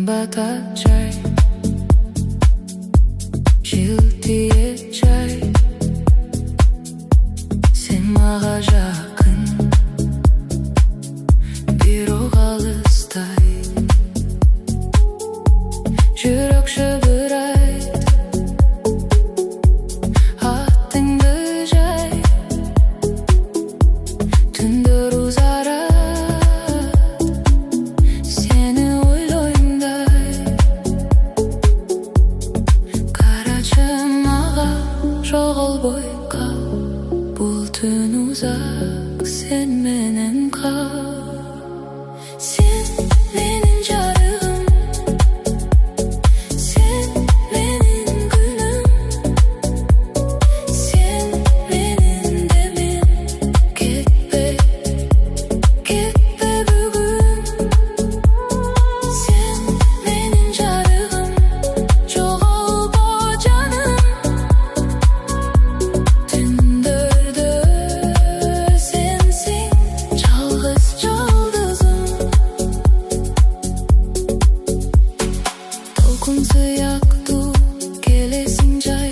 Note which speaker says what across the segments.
Speaker 1: batacak, жылтиечай, sen mağa жақын, бирок алыстай. Жүрек шыбырайт, атыңды жай, түндер ұзарат, сені ойлоймдай. Карачы маған жоғалбой қал, бұл түн ұзақ, sen менен қал. Sen менің жарығым, sen менің күнім, sen менің демім. Кетпе, кетпе бүгін. Sen менің жарығым, жоғалба жаным. Түндерде сенсің, жалғыз жұлдызым. Толқын сияқты келесің жай,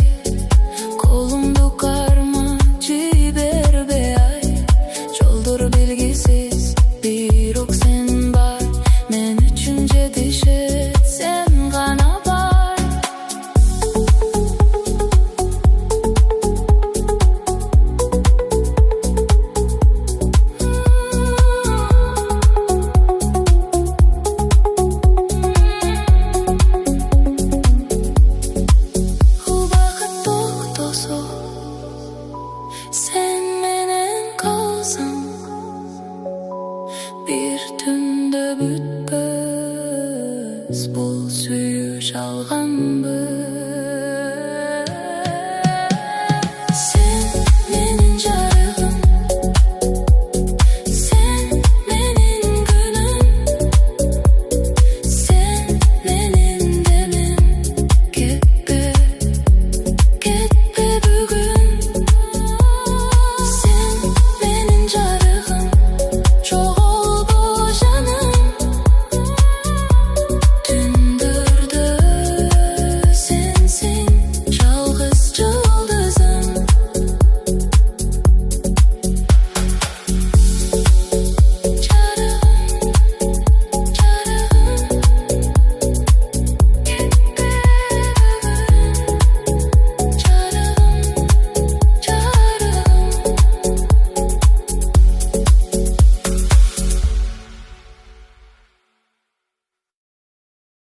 Speaker 1: қолымды қарма жібербе ай. Жолдар белгісіз, бирок сен бар, мен үшін жетишет сен ғана бар. Бұл бақыт тоқтаса, sen менен қалсаң, bir түнде бүтпөс, бұл сүйүү жалғанбы.